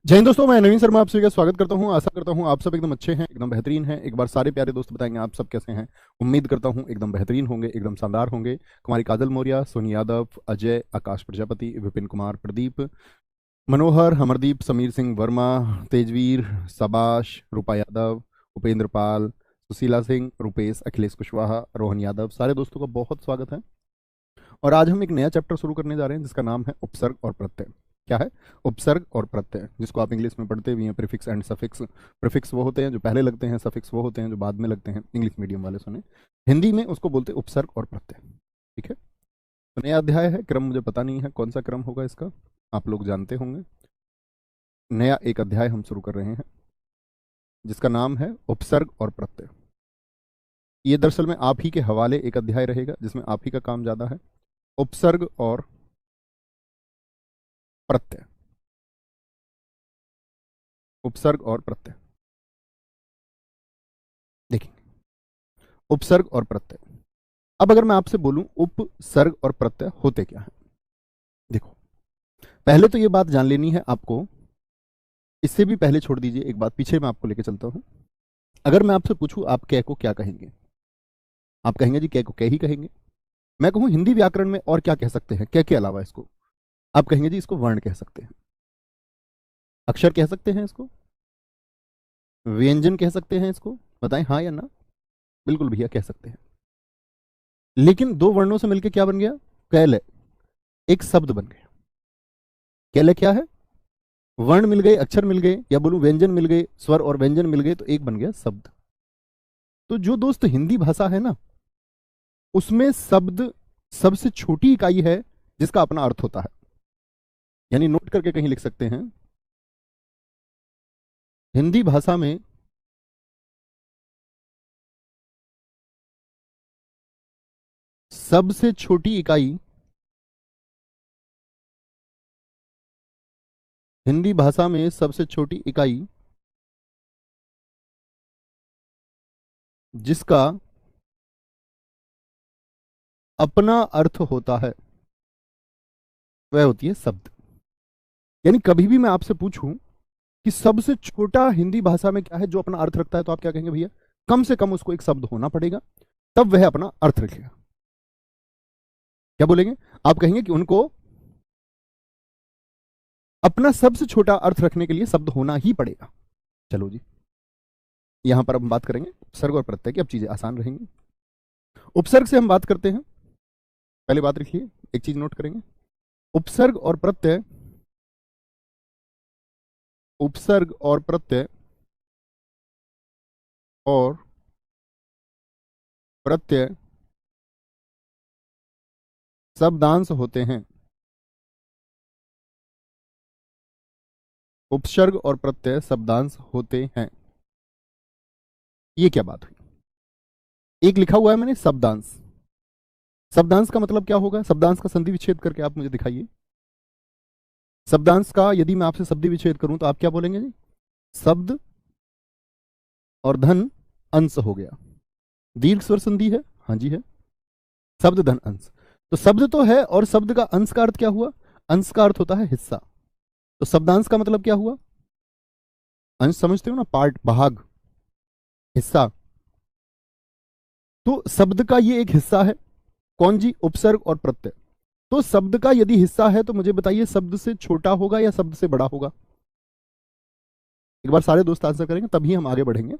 जय हिंद दोस्तों, मैं नवीन शर्मा आप सभी का स्वागत करता हूं। आशा करता हूं आप सब एकदम अच्छे हैं, एकदम बेहतरीन हैं। एक बार सारे प्यारे दोस्त बताएंगे आप सब कैसे हैं। उम्मीद करता हूं एकदम बेहतरीन होंगे, एकदम शानदार होंगे। कुमारी काजल मौर्य, सोनी यादव, अजय, आकाश प्रजापति, विपिन कुमार, प्रदीप, मनोहर, अमरदीप, समीर सिंह वर्मा, तेजवीर, सबाश, रूपा यादव, उपेंद्र पाल, सुशीला सिंह, रुपेश, अखिलेश कुशवाहा, रोहन यादव, सारे दोस्तों का बहुत स्वागत है। और आज हम एक नया चैप्टर शुरू करने जा रहे हैं जिसका नाम है उपसर्ग और प्रत्यय। क्या है? उपसर्ग और प्रत्यय, जिसको आप इंग्लिश में पढ़ते भी हैं प्रीफिक्स एंड सफिक्स। प्रीफिक्स वो होते हैं जो पहले लगते हैं, सफिक्स वो होते हैं जो बाद में लगते हैं। इंग्लिश मीडियम वाले सुने, हिंदी में उसको बोलते हैं उपसर्ग और प्रत्यय। ठीक है, तो नया अध्याय है। क्रम मुझे पता नहीं है कौन सा क्रम होगा इसका, आप लोग जानते होंगे। नया एक अध्याय हम शुरू कर रहे हैं जिसका नाम है उपसर्ग और प्रत्यय। ये दरअसल में आप ही के हवाले एक अध्याय रहेगा जिसमें आप ही का काम ज्यादा है। उपसर्ग और प्रत्यय, उपसर्ग और प्रत्यय देखेंगे। उपसर्ग और प्रत्यय। अब अगर मैं आपसे बोलूं उपसर्ग और प्रत्यय होते क्या है, देखो पहले तो ये बात जान लेनी है आपको। इससे भी पहले छोड़ दीजिए, एक बात पीछे मैं आपको लेके चलता हूं। अगर मैं आपसे पूछूं आप कै को क्या कहेंगे, आप कहेंगे जी कै को कै ही कहेंगे। मैं कहूं हिंदी व्याकरण में और क्या कह सकते हैं कै के अलावा इसको, आप कहेंगे जी इसको वर्ण कह सकते हैं, अक्षर कह सकते हैं इसको, व्यंजन कह सकते हैं इसको। बताएं हाँ या ना। बिल्कुल भैया कह सकते हैं। लेकिन दो वर्णों से मिलकर क्या बन गया? कैलय, एक शब्द बन गया। कैलय क्या है? वर्ण मिल गए, अक्षर मिल गए, या बोलूं व्यंजन मिल गए, स्वर और व्यंजन मिल गए, तो एक बन गया शब्द। तो जो दोस्त हिंदी भाषा है ना, उसमें शब्द सबसे छोटी इकाई है जिसका अपना अर्थ होता है। यानी नोट करके कहीं लिख सकते हैं, हिंदी भाषा में सबसे छोटी इकाई, हिंदी भाषा में सबसे छोटी इकाई जिसका अपना अर्थ होता है वह होती है शब्द। यानी कभी भी मैं आपसे पूछूं कि सबसे छोटा हिंदी भाषा में क्या है जो अपना अर्थ रखता है, तो आप क्या कहेंगे भैया? कम से कम उसको एक शब्द होना पड़ेगा, तब वह अपना अर्थ रखेगा। क्या बोलेंगे? आप कहेंगे कि उनको अपना सबसे छोटा अर्थ रखने के लिए शब्द होना ही पड़ेगा। चलो जी, यहां पर हम बात करेंगे उपसर्ग और प्रत्यय की। अब चीजें आसान रहेंगी। उपसर्ग से हम बात करते हैं। पहले बात रखिए, एक चीज नोट करेंगे, उपसर्ग और प्रत्यय, उपसर्ग और प्रत्यय और प्रत्यय शब्दांश होते हैं। उपसर्ग और प्रत्यय शब्दांश होते हैं। ये क्या बात हुई? एक लिखा हुआ है मैंने शब्दांश। शब्दांश का मतलब क्या होगा? शब्दांश का संधि विच्छेद करके आप मुझे दिखाइए। शब्दांश का यदि मैं आपसे संधि विच्छेद करूं तो आप क्या बोलेंगे जी? शब्द और धन अंश हो गया। दीर्घ स्वर संधि है, हाँ जी है। शब्द धन अंश, तो शब्द तो है और शब्द का अंश का अर्थ क्या हुआ? अंश का अर्थ होता है हिस्सा। तो शब्दांश का मतलब क्या हुआ? अंश समझते हो ना, पार्ट, भाग, हिस्सा। तो शब्द का ये एक हिस्सा है। कौन जी? उपसर्ग और प्रत्यय। तो शब्द का यदि हिस्सा है तो मुझे बताइए शब्द से छोटा होगा या शब्द से बड़ा होगा? एक बार सारे दोस्त आंसर करेंगे तभी हम आगे बढ़ेंगे।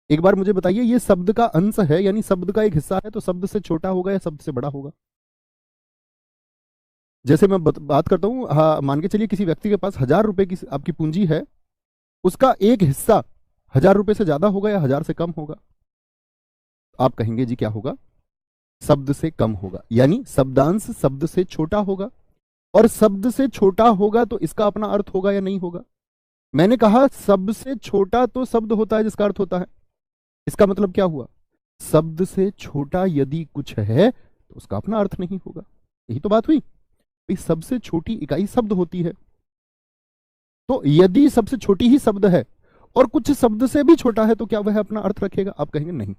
एक बार मुझे बताइए, ये शब्द का अंश है यानी शब्द का एक हिस्सा है, तो शब्द से छोटा होगा या शब्द से बड़ा होगा? जैसे मैं बात करता हूं, हाँ, मान के चलिए किसी व्यक्ति के पास 1,000 रुपए की आपकी पूंजी है, उसका एक हिस्सा 1,000 रुपए से ज्यादा होगा या 1,000 से कम होगा? आप कहेंगे जी क्या होगा? शब्द से कम होगा, यानी शब्दांश शब्द से छोटा होगा। और शब्द से छोटा होगा तो इसका अपना अर्थ होगा या नहीं होगा? मैंने कहा शब्द से छोटा तो शब्द होता है जिसका अर्थ होता है। इसका मतलब क्या हुआ? शब्द से छोटा यदि कुछ है तो उसका अपना अर्थ नहीं होगा। यही तो बात हुई भाई, सबसे छोटी इकाई शब्द होती है। तो यदि सबसे छोटी ही शब्द है और कुछ शब्द से भी छोटा है तो क्या वह अपना अर्थ रखेगा? आप कहेंगे नहीं।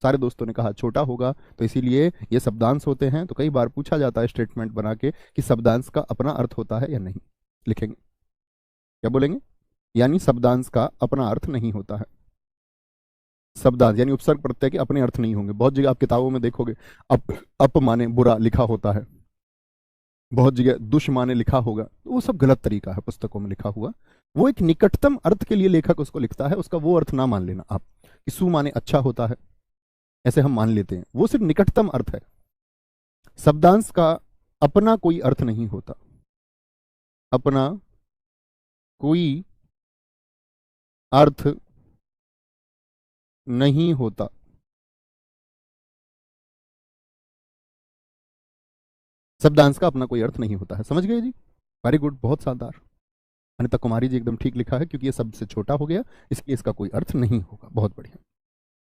सारे दोस्तों ने कहा छोटा होगा, तो इसीलिए ये शब्दांश होते हैं। तो कई बार पूछा जाता है स्टेटमेंट बना के कि शब्दांश का अपना अर्थ होता है या नहीं। लिखेंगे, क्या बोलेंगे? यानी शब्दांश का अपना अर्थ नहीं होता है। शब्दांश यानी उपसर्ग प्रत्यय के अपने अर्थ नहीं होंगे। बहुत जगह आप किताबों में देखोगे अप माने बुरा लिखा होता है, बहुत जगह दुष माने लिखा होगा, तो वो सब गलत तरीका है पुस्तकों में लिखा हुआ। वो एक निकटतम अर्थ के लिए लेखक उसको लिखता है, उसका वो अर्थ ना मान लेना आप कि सु माने अच्छा होता है, ऐसे हम मान लेते हैं। वो सिर्फ निकटतम अर्थ है। शब्दांश का अपना कोई अर्थ नहीं होता, अपना कोई अर्थ नहीं होता। शब्दांश का अपना कोई अर्थ नहीं होता है। समझ गए जी? वेरी गुड, बहुत शानदार। अनिता कुमारी जी एकदम ठीक लिखा है, क्योंकि ये सबसे छोटा हो गया, इसलिए इसका कोई अर्थ नहीं होगा। बहुत बढ़िया,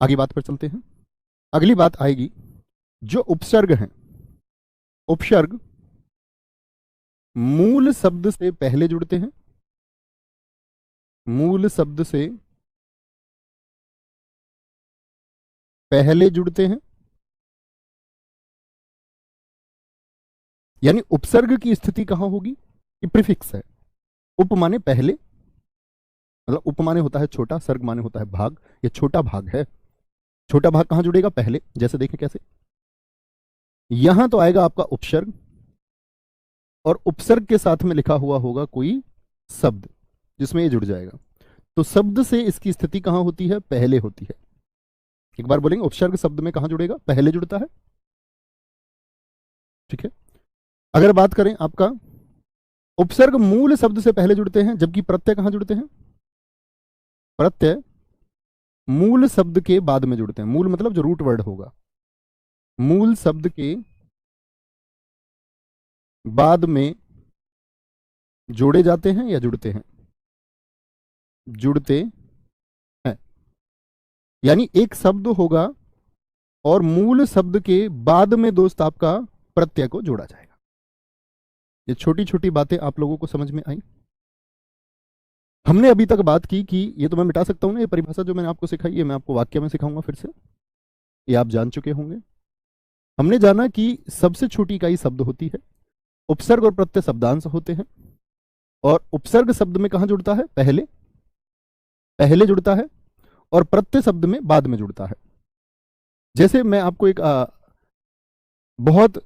आगे बात पर चलते हैं। अगली बात आएगी जो उपसर्ग हैं। उपसर्ग मूल शब्द से पहले जुड़ते हैं, मूल शब्द से पहले जुड़ते हैं। यानी उपसर्ग की स्थिति कहां होगी? कि प्रीफिक्स है। उप माने पहले, मतलब उप माने होता है छोटा, सर्ग माने होता है भाग। ये छोटा भाग है। छोटा भाग कहां जुड़ेगा? पहले। जैसे देखें कैसे, यहां तो आएगा आपका उपसर्ग, और उपसर्ग के साथ में लिखा हुआ होगा कोई शब्द जिसमें ये जुड़ जाएगा। तो शब्द से इसकी स्थिति कहां होती है? पहले होती है। एक बार बोलेंगे, उपसर्ग शब्द में कहां जुड़ेगा? पहले जुड़ता है। ठीक है। अगर बात करें आपका, उपसर्ग मूल शब्द से पहले जुड़ते हैं, जबकि प्रत्यय कहां जुड़ते हैं? प्रत्यय मूल शब्द के बाद में जुड़ते हैं। मूल मतलब जो रूट वर्ड होगा, मूल शब्द के बाद में जोड़े जाते हैं या जुड़ते हैं? जुड़ते हैं। यानी एक शब्द होगा और मूल शब्द के बाद में दोस्त आपका प्रत्यय को जोड़ा जाएगा। ये छोटी छोटी बातें आप लोगों को समझ में आई? हमने अभी तक बात की कि ये तो मैं मिटा सकता हूं ना, ये परिभाषा जो मैंने आपको सिखाई है मैं आपको वाक्य में सिखाऊंगा फिर से, ये आप जान चुके होंगे। हमने जाना कि सबसे छोटी इकाई शब्द होती है, उपसर्ग और प्रत्यय शब्दांश होते हैं, और उपसर्ग शब्द में कहां जुड़ता है? पहले, पहले जुड़ता है, और प्रत्यय शब्द में बाद में जुड़ता है। जैसे मैं आपको एक बहुत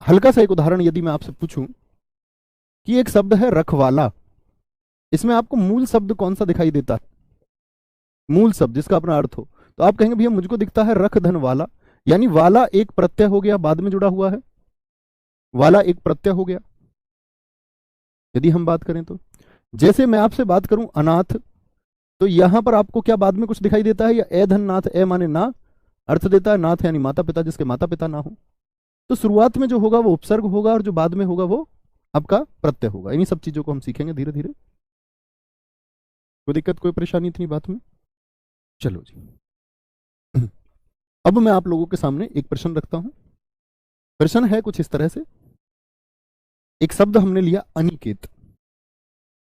हल्का सा एक उदाहरण यदि मैं आपसे पूछूं कि एक शब्द है रखवाला, इसमें आपको मूल शब्द कौन सा दिखाई देता है? मूल शब्द जिसका अपना अर्थ हो, तो आप कहेंगे भैया मुझको दिखता है रख धन वाला, यानी वाला एक प्रत्यय हो गया, बाद में जुड़ा हुआ है, वाला एक प्रत्यय हो गया। यदि हम बात करें तो जैसे मैं आपसे बात करूं अनाथ, तो यहां पर आपको क्या बाद में कुछ दिखाई देता है? या ए धन नाथ, ए माने ना अर्थ देता है, नाथ यानी माता पिता जिसके माता पिता ना हो। तो शुरुआत में जो होगा वो उपसर्ग होगा, और जो बाद में होगा वो आपका प्रत्यय होगा। इन्हीं सब चीजों को हम सीखेंगे धीरे धीरे। कोई दिक्कत, कोई परेशानी इतनी बात में? चलो जी। अब मैं आप लोगों के सामने एक प्रश्न रखता हूं। प्रश्न है कुछ इस तरह से, एक शब्द हमने लिया अनिकेत।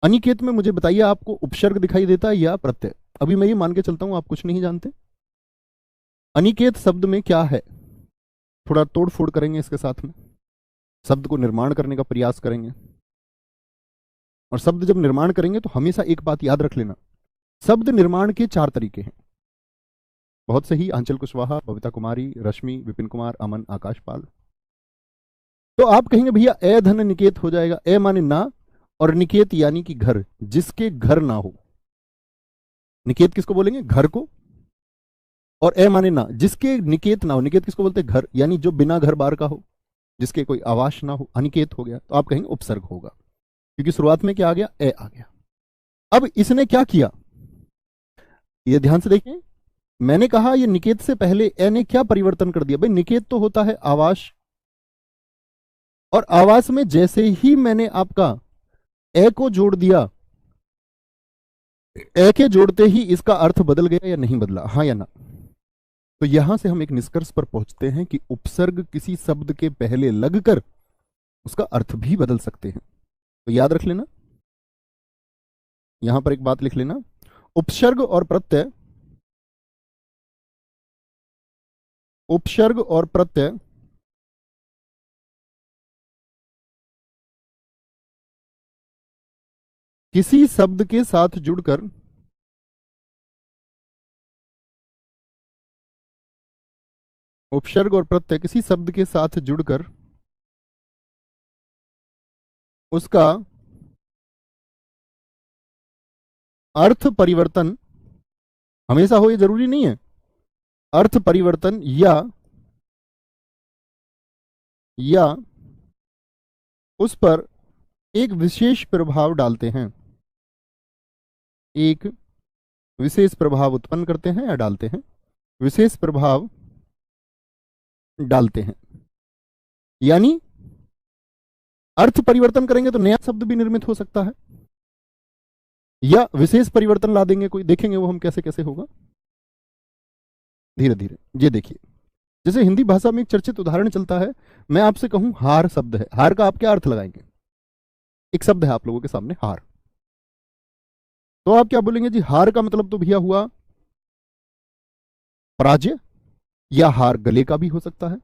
अनिकेत में मुझे बताइए आपको उपसर्ग दिखाई देता है या प्रत्यय? अभी मैं ये मान के चलता हूं आप कुछ नहीं जानते। अनिकेत शब्द में क्या है? थोड़ा तोड़ फोड़ करेंगे इसके साथ में, शब्द को निर्माण करने का प्रयास करेंगे। और शब्द जब निर्माण करेंगे तो हमेशा एक बात याद रख लेना, शब्द निर्माण के 4 तरीके हैं। बहुत सही, आंचल कुशवाहा, बबीता कुमारी, रश्मि, विपिन कुमार, अमन, आकाश पाल। तो आप कहेंगे भैया ए धन निकेत हो जाएगा। ए माने ना, और निकेत यानी कि घर, जिसके घर ना हो। निकेत किसको बोलेंगे? घर को। और ए माने ना, जिसके निकेत ना हो। निकेत किसको बोलते हैं? घर, यानी जो बिना घर बार का हो, जिसके कोई आवास ना हो, अनिकेत हो गया। तो आप कहेंगे उपसर्ग होगा, क्योंकि शुरुआत में क्या आ गया? ए आ गया। अब इसने क्या किया, ये ध्यान से देखिए। मैंने कहा ये निकेत से पहले ए ने क्या परिवर्तन कर दिया? भाई निकेत तो होता है आवास, और आवास में जैसे ही मैंने आपका ए को जोड़ दिया, ए के जोड़ते ही इसका अर्थ बदल गया या नहीं बदला? हाँ या ना? तो यहां से हम एक निष्कर्ष पर पहुंचते हैं कि उपसर्ग किसी शब्द के पहले लगकर उसका अर्थ भी बदल सकते हैं। तो याद रख लेना, यहां पर एक बात लिख लेना, उपसर्ग और प्रत्यय, उपसर्ग और प्रत्यय किसी शब्द के साथ जुड़कर उपसर्ग और प्रत्यय किसी शब्द के साथ जुड़कर उसका अर्थ परिवर्तन हमेशा हो, ये जरूरी नहीं है, अर्थ परिवर्तन या उस पर एक विशेष प्रभाव डालते हैं, एक विशेष प्रभाव उत्पन्न करते हैं या डालते हैं, विशेष प्रभाव डालते हैं। यानी अर्थ परिवर्तन करेंगे तो नया शब्द भी निर्मित हो सकता है, या विशेष परिवर्तन ला देंगे कोई, देखेंगे वो हम कैसे कैसे होगा धीरे धीरे। ये देखिए, जैसे हिंदी भाषा में एक चर्चित उदाहरण चलता है, मैं आपसे कहूं हार शब्द है, हार का आप क्या अर्थ लगाएंगे? एक शब्द है आप लोगों के सामने हार, तो आप क्या बोलेंगे जी? हार का मतलब तो भैया हुआ पराजय, या हार गले का भी हो सकता है,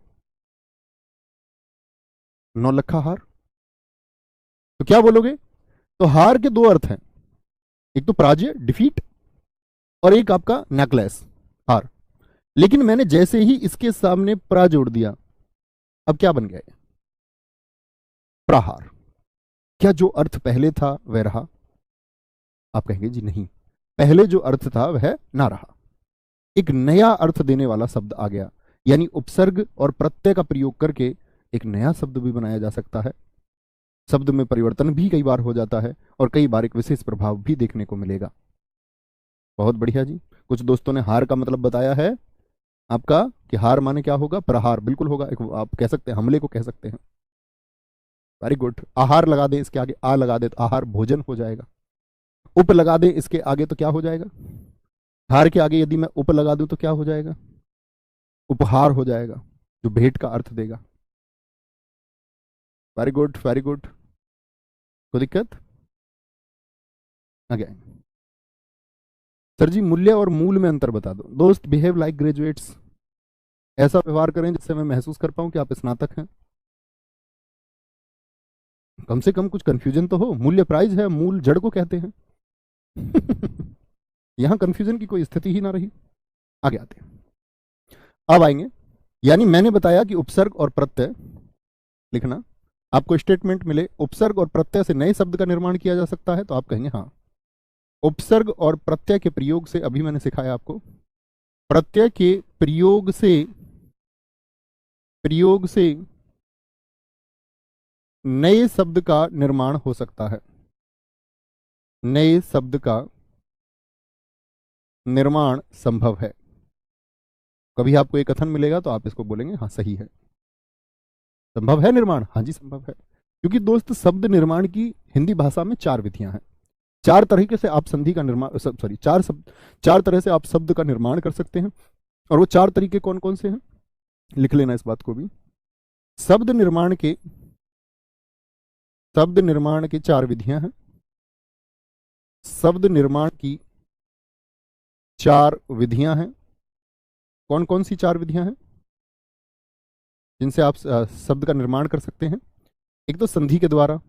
नौलखा हार। तो क्या बोलोगे? तो हार के दो अर्थ हैं, एक तो पराजय डिफीट, और एक आपका नेकलेस हार। लेकिन मैंने जैसे ही इसके सामने प्रा जोड़ दिया, अब क्या बन गया? प्रहार। क्या जो अर्थ पहले था वह रहा? आप कहेंगे जी नहीं, पहले जो अर्थ था वह ना रहा, एक नया अर्थ देने वाला शब्द आ गया। यानी उपसर्ग और प्रत्यय का प्रयोग करके एक नया शब्द भी बनाया जा सकता है, शब्द में परिवर्तन भी कई बार हो जाता है, और कई बार एक विशेष प्रभाव भी देखने को मिलेगा। बहुत बढ़िया जी। कुछ दोस्तों ने हार का मतलब बताया है आपका कि हार माने क्या होगा? प्रहार, बिल्कुल होगा, एक आप कह सकते हैं, हमले को कह सकते हैं। Very good. आहार लगा दे इसके आगे, आ लगा दे तो आहार भोजन हो जाएगा। उप लगा दे इसके आगे तो क्या हो जाएगा? हार के आगे यदि मैं उप लगा दूं तो क्या हो जाएगा? उपहार हो जाएगा, जो भेंट का अर्थ देगा। Very good very good. कोई दिक्कत? आगे सर जी मूल्य और मूल में अंतर बता दो। दोस्त बिहेव लाइक ग्रेजुएट्स, ऐसा व्यवहार करें जिससे मैं महसूस कर पाऊं कि आप स्नातक हैं। कम से कम कुछ कंफ्यूजन तो हो। मूल्य प्राइज है, मूल जड़ को कहते हैं। यहां कंफ्यूजन की कोई स्थिति ही ना रही। आगे आते हैं, अब आएंगे। यानी मैंने बताया कि उपसर्ग और प्रत्यय लिखना, आपको स्टेटमेंट मिले उपसर्ग और प्रत्यय से नए शब्द का निर्माण किया जा सकता है, तो आप कहेंगे हाँ। उपसर्ग और प्रत्यय के प्रयोग से, अभी मैंने सिखाया आपको, प्रत्यय के प्रयोग से नए शब्द का निर्माण हो सकता है, नए शब्द का निर्माण संभव है। कभी आपको एक कथन मिलेगा तो आप इसको बोलेंगे हाँ सही है, संभव है निर्माण, हाँ जी संभव है। क्योंकि दोस्त शब्द निर्माण की हिंदी भाषा में 4 विधियां हैं, 4 तरीके से आप संधि का निर्माण, सॉरी 4 तरह से आप शब्द का निर्माण कर सकते हैं। और वो 4 तरीके कौन कौन से हैं, लिख लेना इस बात को भी। शब्द निर्माण की 4 विधियां हैं। शब्द निर्माण की 4 विधियां हैं। कौन कौन सी 4 विधियां हैं जिनसे आप शब्द का निर्माण कर सकते हैं? एक तो संधि के द्वारा,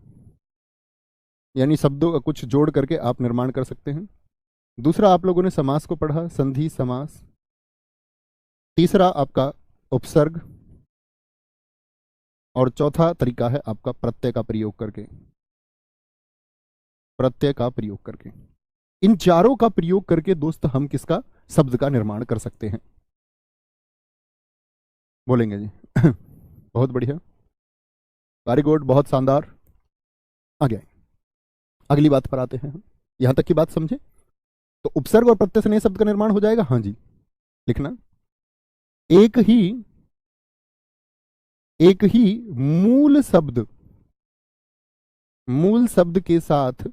यानी शब्दों का कुछ जोड़ करके आप निर्माण कर सकते हैं। दूसरा आप लोगों ने समास को पढ़ा, संधि समास। तीसरा आपका उपसर्ग, और चौथा तरीका है आपका प्रत्यय का प्रयोग करके, प्रत्यय का प्रयोग करके। इन चारों का प्रयोग करके दोस्त हम किसका शब्द का निर्माण कर सकते हैं? बोलेंगे जी? बहुत बढ़िया, वेरी गुड, बहुत शानदार। आगे अगली बात पर आते हैं हम। यहां तक की बात समझे? तो उपसर्ग और प्रत्यय से नए शब्द का निर्माण हो जाएगा, हाँ जी। लिखना, एक ही मूल शब्द के साथ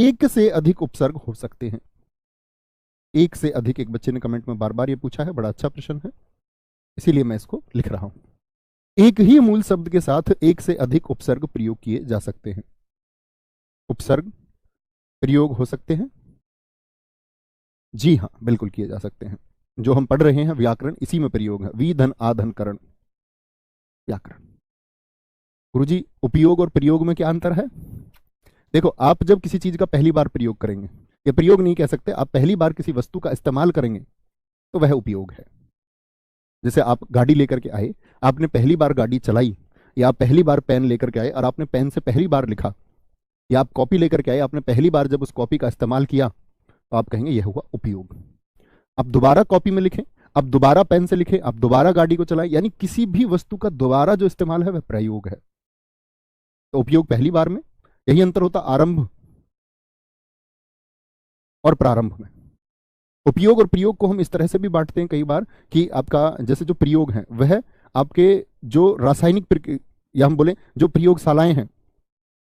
एक से अधिक उपसर्ग हो सकते हैं। एक से अधिक, एक बच्चे ने कमेंट में बार बार ये पूछा है, बड़ा अच्छा प्रश्न है, इसीलिए मैं इसको लिख रहा हूं। एक ही मूल शब्द के साथ एक से अधिक उपसर्ग प्रयोग किए जा सकते हैं। उपसर्ग प्रयोग हो सकते हैं, जी हाँ बिल्कुल किए जा सकते हैं। जो हम पढ़ रहे हैं व्याकरण, इसी में प्रयोग है। वी धन आधन करण, व्याकरण। गुरुजी उपयोग और प्रयोग में क्या अंतर है? देखो, आप जब किसी चीज का पहली बार प्रयोग करेंगे, ये प्रयोग नहीं कह सकते, आप पहली बार किसी वस्तु का इस्तेमाल करेंगे तो वह उपयोग है। जैसे आप गाड़ी लेकर के आए, आपने पहली बार गाड़ी चलाई, या आप पहली बार पेन लेकर के आए और आपने पेन से पहली बार लिखा, या आप कॉपी लेकर के आए, आपने पहली बार जब उस कॉपी का इस्तेमाल किया, तो आप कहेंगे यह हुआ उपयोग। आप दोबारा कॉपी में लिखें, आप दोबारा पेन से लिखें, आप दोबारा गाड़ी को चलाएं, यानी किसी भी वस्तु का दोबारा जो इस्तेमाल है वह प्रयोग है। तो उपयोग पहली बार में, यही अंतर होता आरंभ और प्रारंभ में। उपयोग और प्रयोग को हम इस तरह से भी बांटते हैं कई बार कि आपका जैसे जो प्रयोग है वह आपके जो रासायनिक या हम बोले जो प्रयोगशालाएं हैं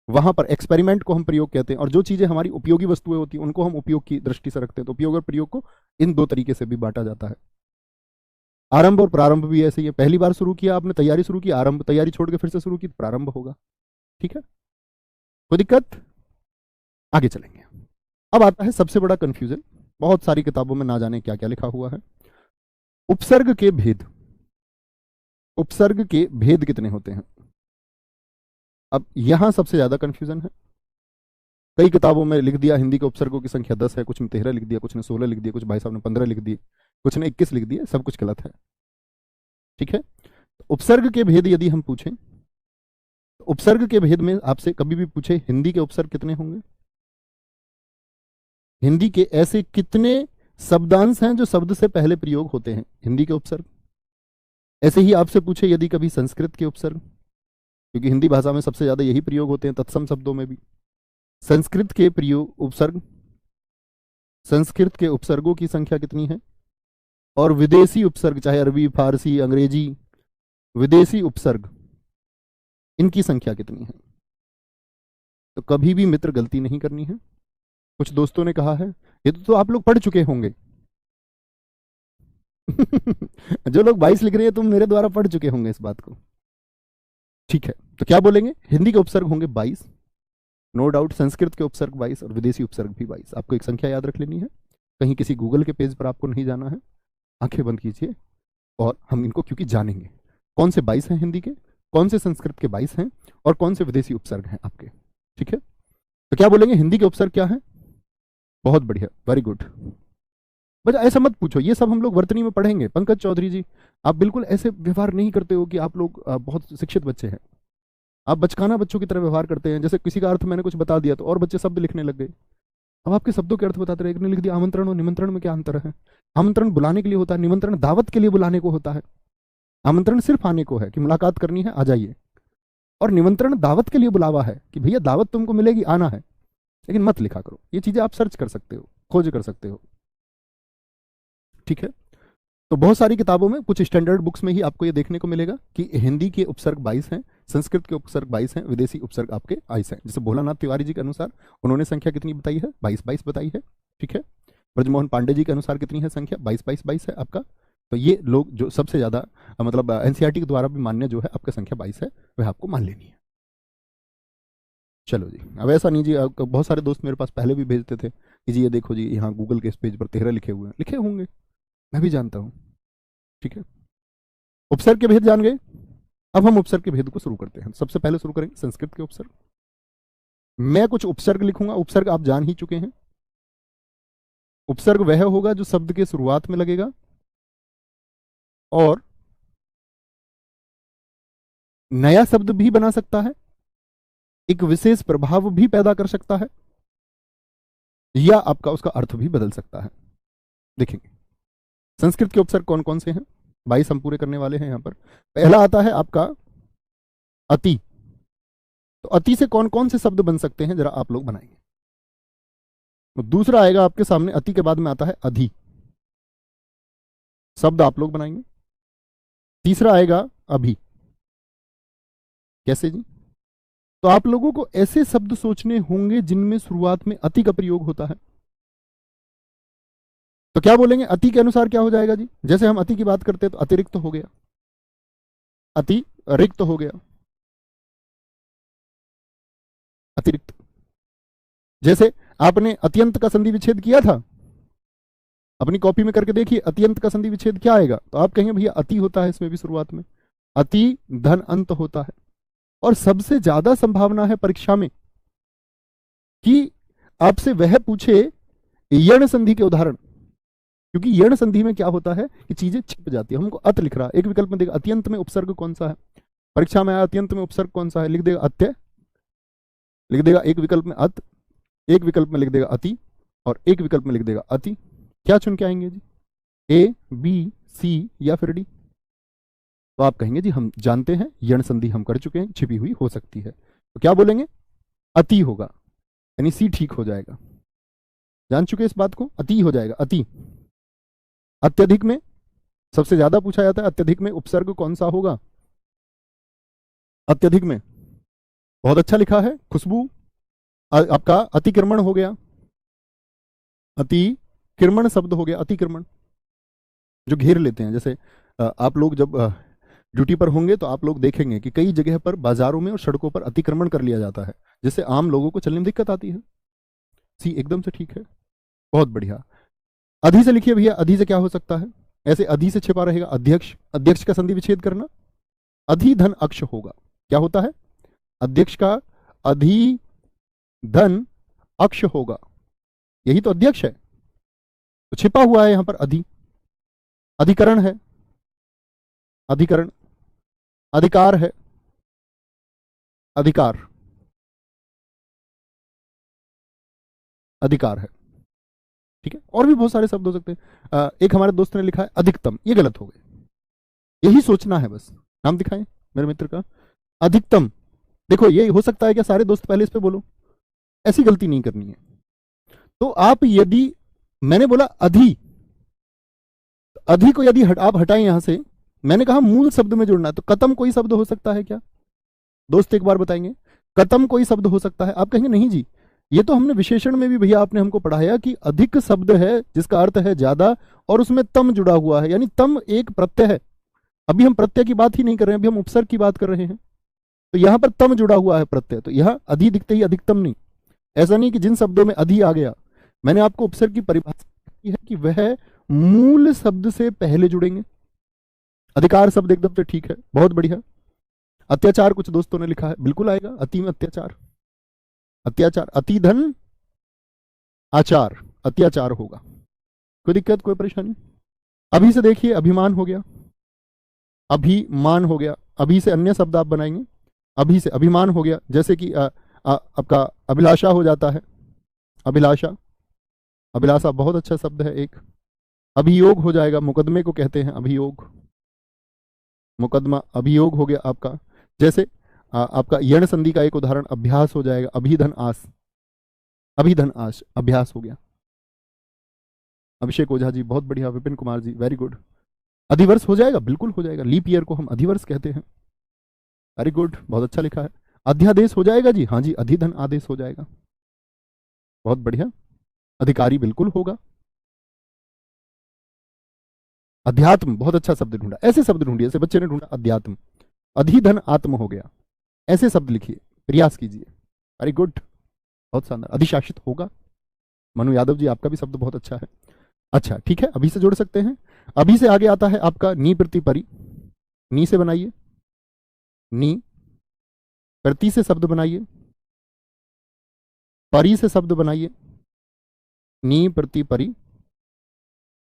वहां पर एक्सपेरिमेंट को हम प्रयोग कहते हैं, और जो चीजें हमारी उपयोगी वस्तुएं होती हैं उनको हम उपयोग की दृष्टि से रखते हैं। तो उपयोग और प्रयोग को इन दो तरीके से भी बांटा जाता है। आरंभ और प्रारंभ भी ऐसे ही है। पहली बार शुरू किया आपने, तैयारी शुरू की, आरंभ, तैयारी छोड़ के फिर से शुरू की, प्रारंभ होगा। ठीक है, कोई दिक्कत? आगे चलेंगे। अब आता है सबसे बड़ा कंफ्यूजन, बहुत सारी किताबों में ना जाने क्या क्या लिखा हुआ है। उपसर्ग के भेद। उपसर्ग के भेद कितने होते हैं? अब यहां सबसे ज्यादा कंफ्यूजन है। कई किताबों में लिख दिया हिंदी के उपसर्गों की संख्या 10 है, कुछ में 13 लिख दिया, कुछ ने 16 लिख दिया, कुछ भाई साहब ने 15 लिख दिए, कुछ ने 21 लिख दिया, सब कुछ गलत है। ठीक है, उपसर्ग के भेद यदि हम पूछें, तो उपसर्ग के भेद में आपसे कभी भी पूछे हिंदी के उपसर्ग कितने होंगे, हिंदी के ऐसे कितने शब्दांश हैं जो शब्द से पहले प्रयोग होते हैं, हिंदी के उपसर्ग। ऐसे ही आपसे पूछे यदि कभी संस्कृत के उपसर्ग, क्योंकि हिंदी भाषा में सबसे ज्यादा यही प्रयोग होते हैं तत्सम शब्दों में भी। संस्कृत के प्रयोग उपसर्ग, संस्कृत के उपसर्गों की संख्या कितनी है, और विदेशी उपसर्ग चाहे अरबी, फारसी, अंग्रेजी, विदेशी उपसर्ग, इनकी संख्या कितनी है। तो कभी भी मित्र गलती नहीं करनी है। कुछ दोस्तों ने कहा है ये तो आप लोग पढ़ चुके होंगे। जो लोग 22 लिख रहे हैं तुम मेरे द्वारा पढ़ चुके होंगे इस बात को। ठीक है, तो क्या बोलेंगे, हिंदी के उपसर्ग होंगे 22, नो डाउट। संस्कृत के उपसर्ग 22 और विदेशी उपसर्ग भी 22। आपको एक संख्या याद रख लेनी है, कहीं किसी गूगल के पेज पर आपको नहीं जाना है। आंखें बंद कीजिए और हम इनको क्योंकि जानेंगे कौन से 22 हैं हिंदी के, कौन से संस्कृत के 22 हैं, और कौन से विदेशी उपसर्ग हैं आपके। ठीक है, तो क्या बोलेंगे, हिंदी के उपसर्ग क्या है? बहुत बढ़िया, वेरी गुड। बस ऐसा मत पूछो, ये सब हम लोग वर्तनी में पढ़ेंगे। पंकज चौधरी जी, आप बिल्कुल ऐसे व्यवहार नहीं करते हो कि आप लोग बहुत शिक्षित बच्चे हैं। आप बचकाना बच्चों की तरह व्यवहार करते हैं, जैसे किसी का अर्थ मैंने कुछ बता दिया तो और बच्चे शब्द लिखने लग गए। अब आपके शब्दों के अर्थ बताते रहे, एक ने लिख दिया आमंत्रण और निमंत्रण में क्या अंतर है। आमंत्रण बुलाने के लिए होता है, निमंत्रण दावत के लिए बुलाने को होता है। आमंत्रण सिर्फ आने को है कि मुलाकात करनी है, आ जाइए, और निमंत्रण दावत के लिए बुलावा है कि भैया दावत तुमको मिलेगी, आना है। लेकिन मत लिखा करो, ये चीजें आप सर्च कर सकते हो, खोज कर सकते हो। ठीक है, तो बहुत सारी किताबों में, कुछ स्टैंडर्ड बुक्स में ही आपको ये देखने को मिलेगा कि हिंदी के उपसर्ग 22 हैं, संस्कृत के उपसर्ग 22 हैं, विदेशी उपसर्ग आपके 22 हैं। जैसे भोलानाथ तिवारी जी के अनुसार उन्होंने संख्या कितनी बताई है, 22 बताई है। ठीक है, ब्रजमोहन पांडे जी के अनुसार कितनी है संख्या, 22 है आपका। तो ये लोग जो सबसे ज्यादा मतलब एनसीईआरटी के द्वारा भी मान्य जो है आपका संख्या 22 है, वह आपको मान लेनी है। चलो जी, अब ऐसा नहीं जी, बहुत सारे दोस्त मेरे पास पहले भी भेजते थे कि जी ये देखो जी यहाँ गूगल के इस पेज पर 13 लिखे हुए हैं, लिखे होंगे, मैं भी जानता हूँ। ठीक है, उपसर्ग के भेद जान गए। अब हम उपसर्ग के भेद को शुरू करते हैं। सबसे पहले शुरू करेंगे संस्कृत के उपसर्ग। मैं कुछ उपसर्ग लिखूंगा, उपसर्ग आप जान ही चुके हैं। उपसर्ग वह होगा जो शब्द के शुरुआत में लगेगा और नया शब्द भी बना सकता है, एक विशेष प्रभाव भी पैदा कर सकता है, या आपका उसका अर्थ भी बदल सकता है। देखेंगे संस्कृत के उपसर्ग कौन कौन से हैं, 22 हम पूरे करने वाले हैं यहां पर। पहला आता है आपका अति। तो अति से कौन कौन से शब्द बन सकते हैं जरा आप लोग बनाएंगे। तो दूसरा आएगा आपके सामने, अति के बाद में आता है अधि, शब्द आप लोग बनाएंगे। तीसरा आएगा अभि। कैसे जी? तो आप लोगों को ऐसे शब्द सोचने होंगे जिनमें शुरुआत में अति का प्रयोग होता है। तो क्या बोलेंगे, अति के अनुसार क्या हो जाएगा जी? जैसे हम अति की बात करते हैं तो अतिरिक्त तो हो गया, अति रिक्त हो गया, अतिरिक्त। जैसे आपने अत्यंत का संधि विच्छेद किया था, अपनी कॉपी में करके देखिए, अत्यंत का संधि विच्छेद क्या आएगा? तो आप कहेंगे भैया अति होता है इसमें भी शुरुआत में, अति धन अंत होता है। और सबसे ज्यादा संभावना है परीक्षा में कि आपसे वह पूछे यण संधि के उदाहरण, क्योंकि यण संधि में क्या होता है कि चीजें छिप जाती है। हमको अत लिख रहा है, एक विकल्प में देगा अत्यंत में उपसर्ग कौन सा है, परीक्षा में आया अत्यंत में उपसर्ग कौन सा है, लिख देगा अत्य, लिख देगा एक विकल्प में अत, एक विकल्प में लिख देगा अति, और एक विकल्प में लिख देगा अति। क्या चुन के आएंगे जी, ए बी सी या फिर डी? तो आप कहेंगे जी हम जानते हैं यण संधि हम कर चुके हैं, छिपी हुई हो सकती है, तो क्या बोलेंगे, अति होगा, यानी सी ठीक हो जाएगा। जान चुके इस बात को, अति हो जाएगा, अति। अत्यधिक में सबसे ज्यादा पूछा जाता है, अत्यधिक में उपसर्ग कौन सा होगा, अत्यधिक में बहुत अच्छा लिखा है खुशबू, आपका अतिक्रमण हो गया, अतिक्रमण शब्द हो गया, अतिक्रमण जो घेर लेते हैं। जैसे आप लोग जब ड्यूटी पर होंगे तो आप लोग देखेंगे कि कई जगह पर बाजारों में और सड़कों पर अतिक्रमण कर लिया जाता है, जिससे आम लोगों को चलने में दिक्कत आती है। सी एकदम से ठीक है, बहुत बढ़िया। अधि से लिखिए भैया, अधि से क्या हो सकता है, ऐसे अधि से छिपा रहेगा अध्यक्ष, अध्यक्ष का संधि विच्छेद करना, अधि धन अक्ष होगा। क्या होता है, अध्यक्ष का अधि धन अक्ष होगा, यही तो अध्यक्ष है, तो छिपा हुआ है यहां पर अधि। अधिकरण है, अधिकरण, अधिकार है, अधिकार, अधिकार है, ठीक है। और भी बहुत सारे शब्द हो सकते हैं। एक हमारे दोस्त ने लिखा है अधिकतम, ये गलत हो गए, यही सोचना है बस। नाम दिखाएं मेरे मित्र का, अधिकतम। देखो ये हो सकता है क्या, सारे दोस्त पहले इस पे बोलो, ऐसी गलती नहीं करनी है। तो आप यदि मैंने बोला अधि, अधि को यदि आप हटाएं यहां से, मैंने कहा मूल शब्द में जुड़ना है, तो कतम कोई शब्द हो सकता है क्या दोस्त, एक बार बताएंगे, कतम कोई शब्द हो सकता है? आप कहेंगे नहीं जी, ये तो हमने विशेषण में भी भैया आपने हमको पढ़ाया कि अधिक शब्द है जिसका अर्थ है ज्यादा, और उसमें तम जुड़ा हुआ है, यानी तम एक प्रत्यय है। अभी हम प्रत्यय की बात ही नहीं कर रहे हैं, अभी हम उपसर्ग की बात कर रहे हैं, तो यहां पर तम जुड़ा हुआ है प्रत्यय, तो यहां अधि दिखते ही अधिकतम नहीं। ऐसा नहीं कि जिन शब्दों में अधि आ गया, मैंने आपको उपसर्ग की परिभाषा की है कि वह मूल शब्द से पहले जुड़ेंगे। अधिकार शब्द एकदम से ठीक है, बहुत बढ़िया। अत्याचार कुछ दोस्तों ने लिखा है, बिल्कुल आएगा, अति में अत्याचार, अत्याचार, अति धन आचार, अत्याचार होगा। कोई दिक्कत, कोई परेशानी? अभी से देखिए, अभिमान हो गया, अभिमान हो गया, अभी से अन्य शब्द आप बनाएंगे, अभी से अभिमान हो गया, जैसे कि आपका अभिलाषा हो जाता है, अभिलाषा, अभिलाषा बहुत अच्छा शब्द है एक। अभियोग हो जाएगा, मुकदमे को कहते हैं अभियोग, मुकदमा, अभियोग हो गया आपका। जैसे आपका यण संधि का एक उदाहरण अभ्यास हो जाएगा, अभिधन आस, अभिधन आस, अभ्यास हो गया। अभिषेक ओझा जी बहुत बढ़िया, विपिन कुमार जी वेरी गुड। अधिवर्ष हो जाएगा, बिल्कुल हो जाएगा, लीप ईयर को हम अधिवर्ष कहते हैं, वेरी गुड, बहुत अच्छा लिखा है। अध्यादेश हो जाएगा जी, हाँ जी, अधिधन आदेश हो जाएगा, बहुत बढ़िया। अधिकारी बिल्कुल होगा। अध्यात्म, बहुत अच्छा शब्द ढूंढा, ऐसे शब्द ढूंढिए, ऐसे बच्चे ने ढूंढा अध्यात्म, अधिधन आत्म हो गया, ऐसे शब्द लिखिए, प्रयास कीजिए, वेरी गुड, बहुत शानदार। अधिशासित होगा, मनु यादव जी आपका भी शब्द बहुत अच्छा है। अच्छा ठीक है, अभी से जोड़ सकते हैं। अभी से आगे आता है आपका नी प्रति परि, नी से बनाइए, नी, प्रति से शब्द बनाइए, परि से शब्द बनाइए, नी प्रति परि,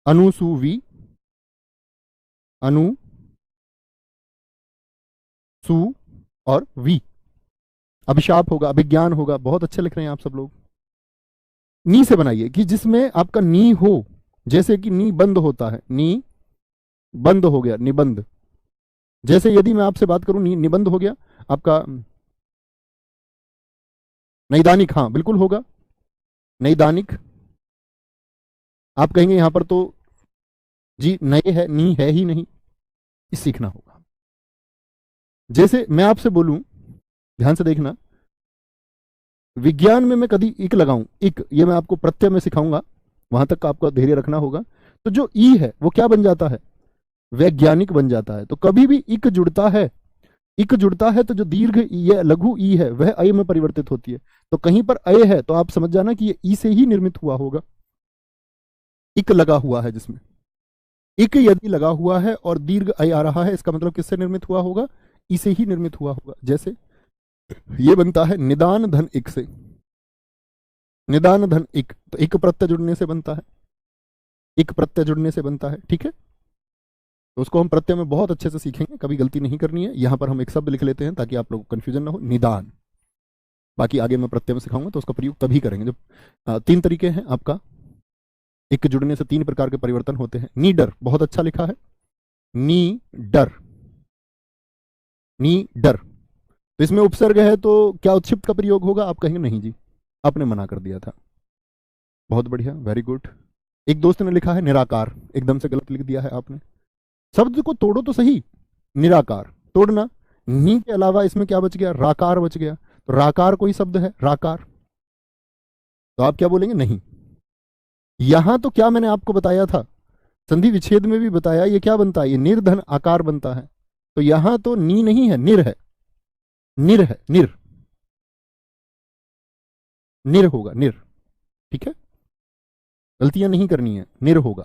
अनुसुवी, अनु सु और वी, अभिशाप होगा, अभिज्ञान होगा, बहुत अच्छे लिख रहे हैं आप सब लोग। नी से बनाइए कि जिसमें आपका नी हो, जैसे कि नी बंद होता है, नी बंद हो गया, निबंध। जैसे यदि मैं आपसे बात करूं, नी निबंध हो गया आपका, नैदानिक, हाँ बिल्कुल होगा, नैदानिक। आप कहेंगे यहां पर तो जी नए है, नी है ही नहीं, इस सीखना होगा। जैसे मैं आपसे बोलूं, ध्यान से देखना, विज्ञान में मैं कभी इक लगाऊं, इक, ये मैं आपको प्रत्यय में सिखाऊंगा, वहां तक का आपको धैर्य रखना होगा। तो जो ई है वो क्या बन जाता है, वैज्ञानिक बन जाता है। तो कभी भी इक जुड़ता है, इक जुड़ता है तो जो दीर्घ ई, लघु ई है, वह अय में परिवर्तित होती है। तो कहीं पर अय है तो आप समझ जाना कि ये ई से ही निर्मित हुआ होगा, इक लगा हुआ है जिसमें, इक यदि लगा हुआ है और दीर्घ अय आ रहा है, इसका मतलब किससे निर्मित हुआ होगा, ई से ही निर्मित हुआ होगा। जैसे ये बनता है निदान धन इक से, निदान धन इक, तो इक प्रत्यय जुड़ने से बनता है, इक प्रत्यय जुड़ने से बनता है, ठीक है। तो उसको हम प्रत्यय में बहुत अच्छे से सीखेंगे, कभी गलती नहीं करनी है। यहां पर हम एक शब्द लिख लेते हैं ताकि आप लोगों को कंफ्यूजन ना हो, निदान। बाकी आगे मैं प्रत्यय में सिखाऊंगा तो उसका प्रयोग तभी करेंगे जब तीन तरीके हैं आपका, एक के जुड़ने से तीन प्रकार के परिवर्तन होते हैं। नी डर, बहुत अच्छा लिखा है, नी डर, नी डर। तो इसमें उपसर्ग है तो क्या उत्क्षिप्त का प्रयोग होगा? आप कहेंगे नहीं जी, आपने मना कर दिया था। बहुत बढ़िया, वेरी गुड। एक दोस्त ने लिखा है निराकार, एकदम से गलत लिख दिया है आपने। शब्द को तोड़ो तो सही, निराकार तोड़ना। नी के अलावा इसमें क्या बच गया? राकार बच गया। तो राकार कोई शब्द है? राकार। तो आप क्या बोलेंगे? नहीं। यहां तो क्या मैंने आपको बताया था, संधि विच्छेद में भी बताया, ये क्या बनता है? ये निर्धन आकार बनता है। तो यहां तो नी नहीं है, निर है, निर है, निर, निर होगा, निर, ठीक है। गलतियां नहीं करनी है, निर होगा।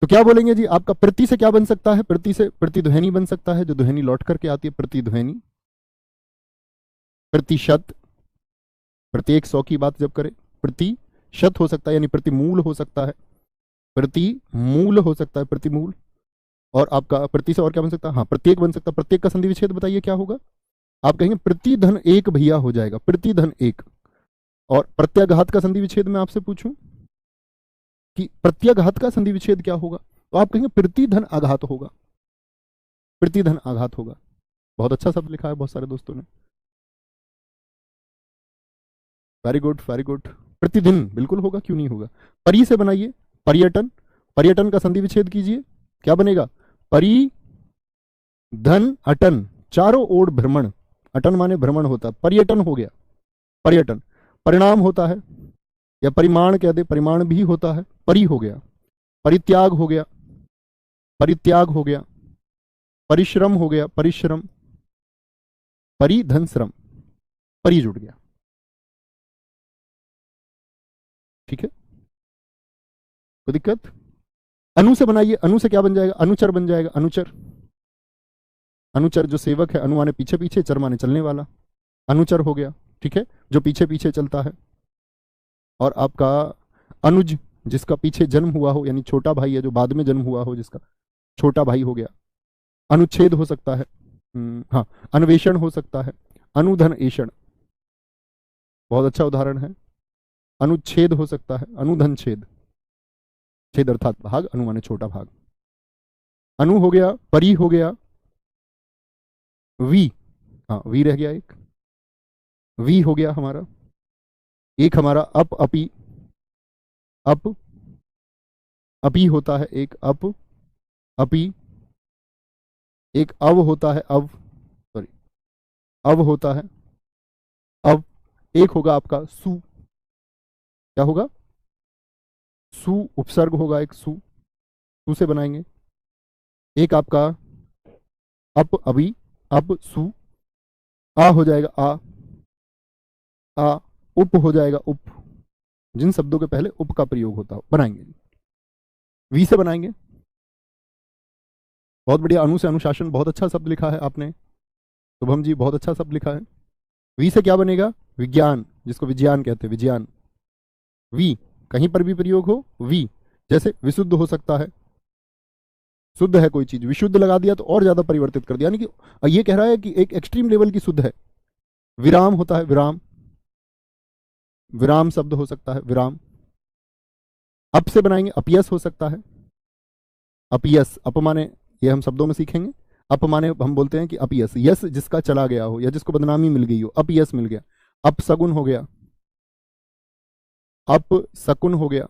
तो क्या बोलेंगे जी? आपका प्रति से क्या बन सकता है? प्रति से प्रतिध्वनि बन सकता है, जो ध्वनि लौट करके आती है, प्रतिध्वनि। प्रतिशत, प्रत्येक 100 की बात जब करें, प्रतिशत हो सकता है, यानी प्रतिमूल हो सकता है, प्रतिमूल हो सकता है, प्रतिमूल। और आपका प्रति से और क्या बन सकता है? हाँ, प्रत्येक बन सकता है। प्रत्येक का संधि विच्छेद बताइए क्या होगा? आप कहेंगे प्रतिधन एक भैया हो जाएगा, प्रतिधन एक। और प्रत्याघात का संधि विच्छेद में आपसे पूछूं कि प्रत्याघात का संधि विच्छेद क्या होगा, तो आप कहेंगे प्रतिधन आघात होगा, प्रतिधन आघात होगा। बहुत अच्छा शब्द लिखा है बहुत सारे दोस्तों ने, वेरी गुड, वेरी गुड। प्रतिदिन बिल्कुल होगा, क्यों नहीं होगा। परी से बनाइए, पर्यटन, पर्यटन का संधि विच्छेद कीजिए, क्या बनेगा? परी धन अटन, चारों ओर भ्रमण, अटन माने भ्रमण होता है, पर्यटन हो गया, पर्यटन। परिणाम होता है, या परिमाण कह दे, परिमाण भी होता है, परि हो गया। परित्याग हो गया, परित्याग हो गया। परिश्रम हो गया, परिश्रम। परिधन श्रम, परि जुड़ गया, ठीक है, कोई दिक्कत? अनु से बनाइए, अनु से क्या बन जाएगा? अनुचर बन जाएगा, अनुचर। अनुचर जो सेवक है, अनु माने पीछे पीछे, चर माने चलने वाला, अनुचर हो गया, ठीक है, जो पीछे पीछे चलता है। और आपका अनुज, जिसका पीछे जन्म हुआ हो, यानी छोटा भाई है जो बाद में जन्म हुआ हो, जिसका छोटा भाई हो गया। अनुच्छेद हो सकता है, हाँ, अन्वेषण हो सकता है, अनुधन एषण, बहुत अच्छा उदाहरण है। अनुच्छेद हो सकता है, अनुधन छेद, छेद अर्थात भाग, अनु माने छोटा भाग। अनु हो गया, परी हो गया, वी, हाँ वी रह गया एक, वी हो गया हमारा एक, हमारा अप, अपी, अप, अपी होता है एक, अप, अपी। एक अव होता है, अव, सॉरी, अव होता है, अव। एक होगा आपका सु, क्या होगा? सु, उपसर्ग होगा एक, सु, सु से बनाएंगे। एक आपका अप, अभी, अब सु, आ हो जाएगा, आ, उप हो जाएगा, उप। जिन शब्दों के पहले उप का प्रयोग होता हो बनाएंगे। वी से बनाएंगे, बहुत बढ़िया। अनु से अनुशासन, बहुत अच्छा शब्द लिखा है आपने, शुभम जी, बहुत अच्छा शब्द लिखा है। वी से क्या बनेगा? विज्ञान, जिसको विज्ञान कहते हैं, विज्ञान। वी कहीं पर भी प्रयोग हो, वी, जैसे विशुद्ध हो सकता है, शुद्ध है कोई चीज, विशुद्ध लगा दिया तो और ज्यादा परिवर्तित कर दिया, यानी कि ये कह रहा है कि एक एक्सट्रीम लेवल की शुद्ध है। विराम होता है, विराम, विराम शब्द हो सकता है, विराम। अप से बनाएंगे, अपयस हो सकता है, अपयस, अपमाने, ये हम शब्दों में सीखेंगे। अपमाने हम बोलते हैं कि अपयस, यस जिसका चला गया हो या जिसको बदनामी मिल गई हो, अपयस मिल गया। अपसगुन हो गया, अपशकुन हो गया,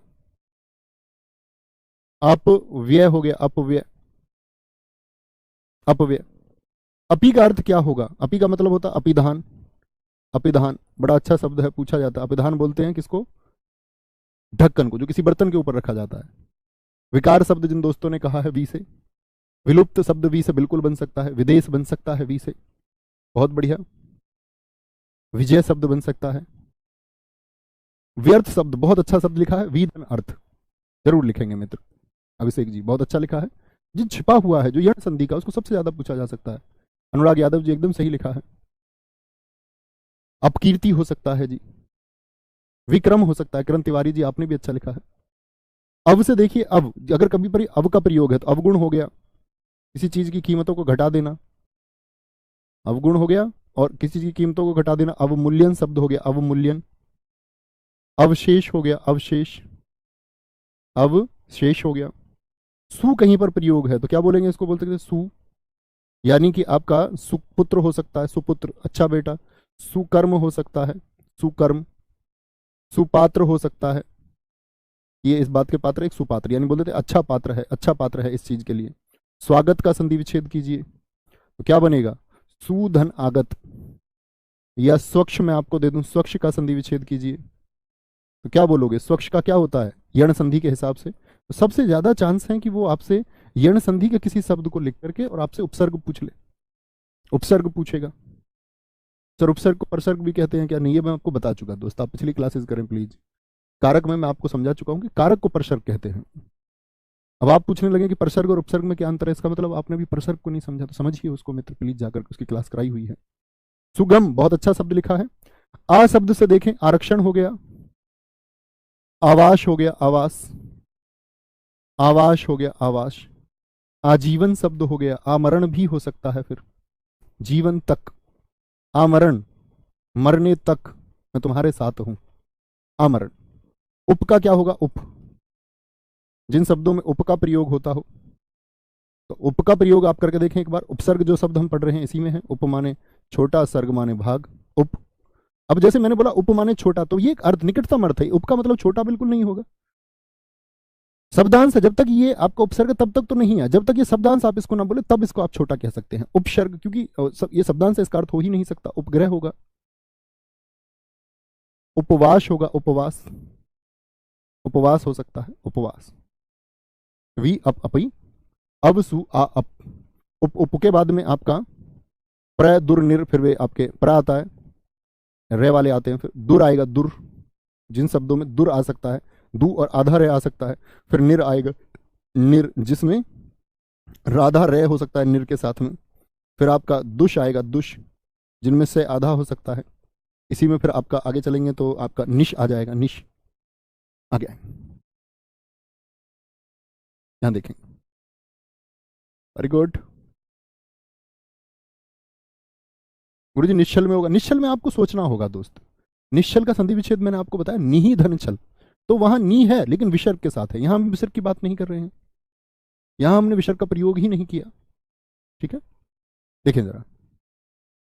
अपव्यय हो गया, अपव्यय, अपव्यय। अपी का अर्थ क्या होगा? अपी का मतलब होता है अपिधान, अपिधान बड़ा अच्छा शब्द है, पूछा जाता है। अपिधान बोलते हैं किसको? ढक्कन को, जो किसी बर्तन के ऊपर रखा जाता है। विकार शब्द जिन दोस्तों ने कहा है वी से, विलुप्त शब्द वी से बिल्कुल बन सकता है, विदेश बन सकता है वी से, बहुत बढ़िया। विजय शब्द बन सकता है। व्यर्थ शब्द, बहुत अच्छा शब्द लिखा है, वी धन अर्थ, जरूर लिखेंगे मित्र। अभिषेक जी, बहुत अच्छा लिखा है। जिन छिपा हुआ है, जो यण संधि का, उसको सबसे ज्यादा पूछा जा सकता है। अनुराग यादव जी, एकदम सही लिखा है। अपकीर्ति हो सकता है जी, विक्रम हो सकता है, किरण तिवारी जी आपने भी अच्छा लिखा है। अब से देखिए, अब अगर कभी पर अब का प्रयोग है तो अवगुण हो गया, किसी चीज की कीमतों को घटा देना, अवगुण हो गया। और किसी चीज की कीमतों को घटा देना, अवमूल्यन शब्द हो गया, अवमूल्यन। अवशेष हो गया, अवशेष, अवशेष हो गया। सु कहीं पर प्रयोग है तो क्या बोलेंगे, इसको बोलते हैं सु, यानी कि आपका सुपुत्र हो सकता है, सुपुत्र अच्छा बेटा। सुकर्म हो सकता है, सुकर्म। सुपात्र हो सकता है, ये इस बात के पात्र, एक सुपात्र, यानी बोलते थे अच्छा पात्र है, अच्छा पात्र है इस चीज के लिए। स्वागत का संधि विच्छेद कीजिए तो क्या बनेगा, सुधन आगत। या स्वच्छ मैं आपको दे दूं, स्वच्छ का संधि विच्छेद कीजिए तो क्या बोलोगे, स्वच्छ का क्या होता है, यण संधि के हिसाब से। तो सबसे ज्यादा चांस है कि वो आपसे यण संधि के किसी शब्द को लिख करके और आपसे उपसर्ग पूछ ले, उपसर्ग पूछेगा। सर उपसर्ग को परसर्ग भी कहते हैं क्या, नहीं, ये मैं आपको बता चुका दोस्त, आप पिछली क्लासेस करें प्लीज। कारक में मैं आपको समझा चुका हूं कि कारक को परसर्ग कहते हैं। अब आप पूछने लगे कि परसर्ग और उपसर्ग में क्या अंतर है, इसका मतलब आपने भी परसर्ग को नहीं समझा, तो समझिए उसको मित्र प्लीज, जाकर उसकी क्लास कराई हुई है। सुगम बहुत अच्छा शब्द लिखा है। आ शब्द से देखें, आरक्षण हो गया, आवास हो गया, आवास, आवास हो गया, आवास। आजीवन शब्द हो गया, आमरण भी हो सकता है, फिर जीवन तक, आमरण, मरने तक मैं तुम्हारे साथ हूं, आमरण। उप का क्या होगा, उप, जिन शब्दों में उप का प्रयोग होता हो, तो उप का प्रयोग आप करके देखें एक बार। उपसर्ग जो शब्द हम पढ़ रहे हैं इसी में है, उप माने छोटा, सर्ग माने भाग, उप। अब जैसे मैंने बोला उप माने छोटा, तो ये एक अर्थ, निकटतम अर्थ है, उप का मतलब छोटा बिल्कुल नहीं होगा। शब्दांश है, जब तक ये आपका उपसर्ग तब तक तो नहीं है, जब तक ये शब्दांश आप इसको ना बोले तब इसको आप छोटा कह सकते हैं। उपसर्ग, क्योंकि ये शब्दांश इसका अर्थ हो ही नहीं सकता, उपग्रह होगा। उपवास होगा, उपवास, उपवास हो सकता है, उपवास। वी अप अपई, अब सु आ अप। उप के बाद में आपका प्र दुर निर, फिर वे आपके प्र आता है, रे वाले आते हैं, फिर दुर आएगा, दुर, जिन शब्दों में दुर आ सकता है, दू और आधा रे आ सकता है। फिर निर आएगा, निर, जिसमें राधा रे हो सकता है निर के साथ में। फिर आपका दुष आएगा, दुष, जिनमें से आधा हो सकता है। इसी में फिर आपका आगे चलेंगे तो आपका निश आ जाएगा, निश आ गया, यहां देखें, वेरी गुड। गुरुजी निश्चल में होगा, निश्चल में आपको सोचना होगा दोस्त। निश्चल का संधि विच्छेद मैंने आपको बताया, निही धन छल, तो वहां नी है लेकिन विसर्ग के साथ है, यहां हम विसर्ग की बात नहीं कर रहे हैं, यहां हमने विसर्ग का प्रयोग ही नहीं किया। ठीक है, देखें जरा,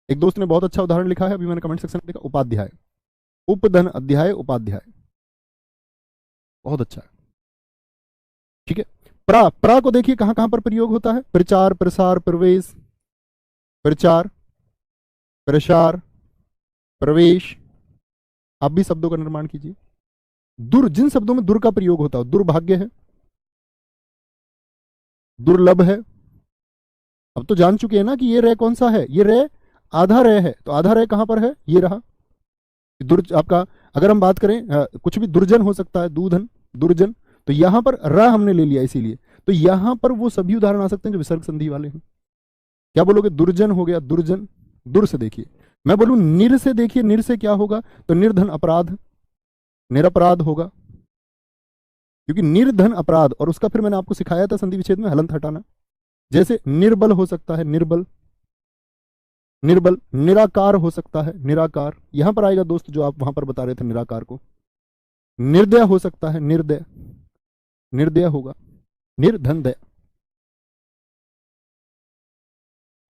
एक दोस्त ने बहुत अच्छा उदाहरण लिखा है, अभी मैंने कमेंट सेक्शन में देखा, उपाध्याय, उपधन अध्याय, उपाध्याय, बहुत अच्छा है। ठीक है, प्रा, प्रा को देखिए कहां कहां पर प्रयोग होता है, प्रचार, प्रसार, प्रवेश, प्रचार, प्रसार, प्रवेश। आप भी शब्दों का निर्माण कीजिए। दुर, जिन शब्दों में दुर का प्रयोग होता है, दुर्भाग्य है, दुर्लभ है। अब तो जान चुके हैं ना कि ये रे कौन सा है, ये रे आधा रे है, तो आधा रे कहां पर है, ये रहा। दुर आपका, अगर हम बात करें कुछ भी दुर्जन हो सकता है, दूधन, दुर्जन, तो यहां पर र हमने ले लिया इसीलिए, तो यहां पर वो सभी उदाहरण आ सकते हैं जो विसर्ग संधि वाले हैं। क्या बोलोगे, दुर्जन हो गया, दुर्जन, दुर से देखिए। मैं बोलूं निर से देखिए, निर से क्या होगा, तो निर्धन अपराध, निरपराध होगा, क्योंकि निर्धन अपराध, और उसका फिर मैंने आपको सिखाया था संधि विच्छेद में हलंत हटाना। जैसे निर्बल हो सकता है, निर्बल, निर्बल, निराकार हो सकता है, निराकार, यहां पर आएगा दोस्त जो आप वहां पर बता रहे थे निराकार को। निर्दय हो सकता है, निर्दय, निर्दय होगा, निर्धन दया।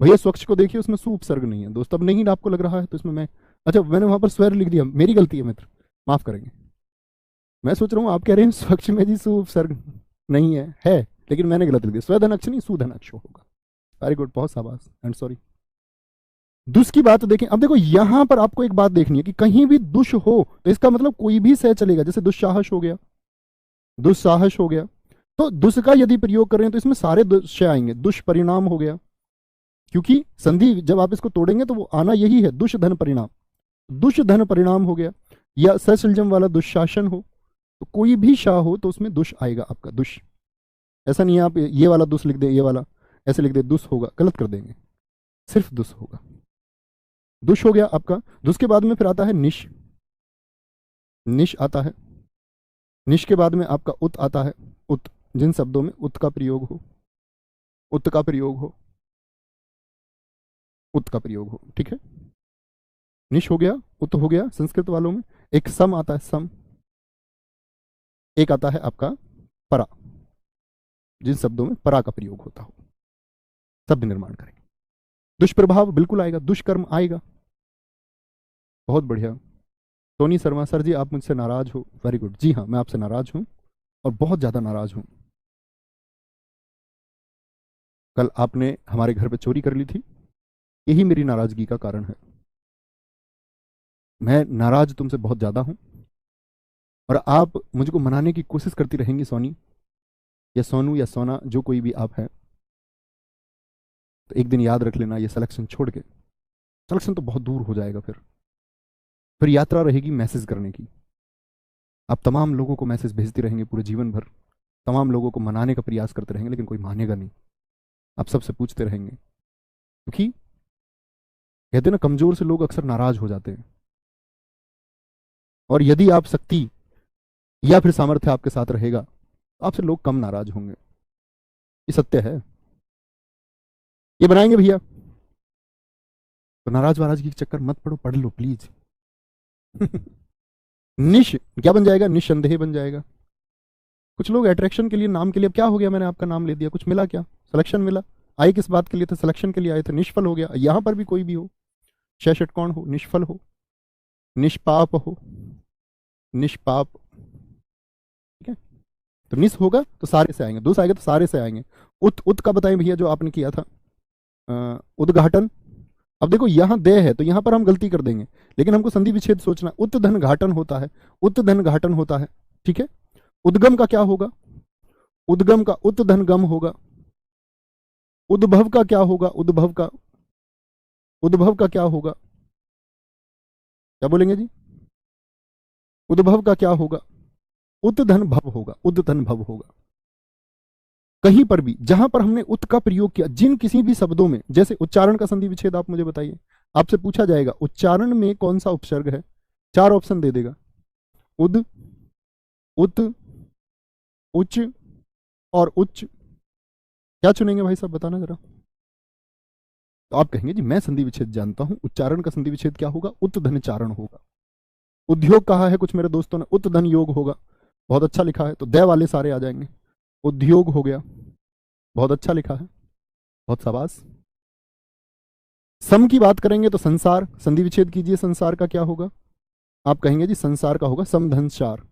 भैया स्वच्छ को देखिए, उसमें सु उपसर्ग नहीं है दोस्त, अब नहीं आपको लग रहा है तो इसमें मैं, अच्छा मैंने वहां पर स्वर लिख दिया, मेरी गलती है मित्र, माफ करेंगे। मैं सोच रहा हूँ आप कह रहे हैं स्वच्छ में जी सु उपसर्ग नहीं है, लेकिन मैंने गलत लिख दिया, स्वधन अक्ष नहीं सुधन अक्ष होगा। वेरी गुड, बहुत शाबाश, एंड सॉरी। दुष की बात देखें, अब देखो यहां पर आपको एक बात देखनी है कि कहीं भी दुष हो तो इसका मतलब कोई भी सह चलेगा, जैसे दुस्साहस हो गया, दुस्साहस हो गया, तो दुष का यदि प्रयोग करें तो इसमें सारे दुष्य आएंगे। दुष्परिणाम हो गया, क्योंकि संधि जब आप इसको तोड़ेंगे तो वो आना यही है, दुष धन परिणाम, दुष धन परिणाम हो गया। या ससलजम वाला दुशासन हो, तो कोई भी शाह हो तो उसमें दुष आएगा आपका, दुष। ऐसा नहीं है आप ये वाला दुष लिख दे, ये वाला ऐसे लिख दे, दुष होगा, गलत कर देंगे, सिर्फ दुष होगा। दुष हो गया आपका, दुष के बाद में फिर आता है निश, निश आता है, निश के बाद में आपका उत आता है। उत, जिन शब्दों में उत का प्रयोग हो, उत का प्रयोग हो, उत का प्रयोग हो, ठीक है। निश हो गया, उत हो गया। संस्कृत वालों में एक सम आता है, सम। एक आता है आपका परा, जिन शब्दों में परा का प्रयोग होता हो, शब्द निर्माण करेंगे। दुष्प्रभाव बिल्कुल आएगा, दुष्कर्म आएगा। बहुत बढ़िया। टोनी शर्मा सर जी, आप मुझसे नाराज हो? Very good. जी हाँ, मैं आपसे नाराज हूं, और बहुत ज्यादा नाराज हूं। कल आपने हमारे घर पे चोरी कर ली थी, यही मेरी नाराजगी का कारण है। मैं नाराज तुमसे बहुत ज्यादा हूं, और आप मुझको मनाने की कोशिश करती रहेंगी सोनी, या सोनू, या सोना, जो कोई भी आप हैं। तो एक दिन याद रख लेना, ये सिलेक्शन छोड़ के, सिलेक्शन तो बहुत दूर हो जाएगा, फिर यात्रा रहेगी मैसेज करने की। आप तमाम लोगों को मैसेज भेजते रहेंगे पूरे जीवन भर, तमाम लोगों को मनाने का प्रयास करते रहेंगे, लेकिन कोई मानेगा नहीं। आप सबसे पूछते रहेंगे, क्योंकि कहते हैं ना, कमजोर से लोग अक्सर नाराज हो जाते हैं। और यदि आप शक्ति या फिर सामर्थ्य आपके साथ रहेगा, तो आपसे लोग कम नाराज होंगे। ये सत्य है। ये बनाएंगे भैया, तो नाराज वाराज के चक्कर मत पड़ो, पढ़ लो प्लीज। निश क्या बन जाएगा? निस्संदेह बन जाएगा। कुछ लोग अट्रैक्शन के लिए, नाम के लिए, अब क्या हो गया, मैंने आपका नाम ले दिया, कुछ मिला क्या? सिलेक्शन मिला? आए किस बात के लिए थे? सिलेक्शन के लिए आए थे, निष्फल हो गया। यहां पर भी कोई भी हो, शय षटकोण हो, निष्फल हो, निष्पाप हो, निष्पाप, ठीक है। तो निस होगा तो सारे से आएंगे, दुस आएगा तो सारे से आएंगे। उत, उत का बताएं भैया, जो आपने किया था उद्घाटन। अब देखो यहां दे है, तो यहां पर हम गलती कर देंगे, लेकिन हमको संधि विच्छेद सोचना। उत धन घाटन होता है, उत धन घाटन होता है, ठीक है। उद्गम का क्या होगा? उद्गम का उत धन गम होगा। उद्भव का क्या होगा? उद्भव का, उद्भव का क्या होगा? क्या बोलेंगे जी? उद्भव का क्या होगा? उत धन भव होगा, उद धन भव होगा। कहीं पर भी जहां पर हमने उत का प्रयोग किया, जिन किसी भी शब्दों में, जैसे उच्चारण का संधि विच्छेद आप मुझे बताइए, आपसे पूछा जाएगा उच्चारण में कौन सा उपसर्ग है, 4 ऑप्शन दे देगा। उद, उत, उच्च और उच्च। क्या चुनेंगे भाई साहब, बताना जरा। तो आप कहेंगे जी मैं संधि विच्छेद जानता हूं, उच्चारण का संधि विच्छेद क्या होगा? उत धन चारण होगा। उद्योग कहा है कुछ मेरे दोस्तों ने, उत धन योग होगा। बहुत अच्छा लिखा है, तो दय वाले सारे आ जाएंगे। उद्योग हो गया, बहुत अच्छा लिखा है, बहुत शाबाश। सम की बात करेंगे तो संसार, संधि विच्छेद कीजिए, संसार का क्या होगा? आप कहेंगे जी संसार का होगा समधन चार।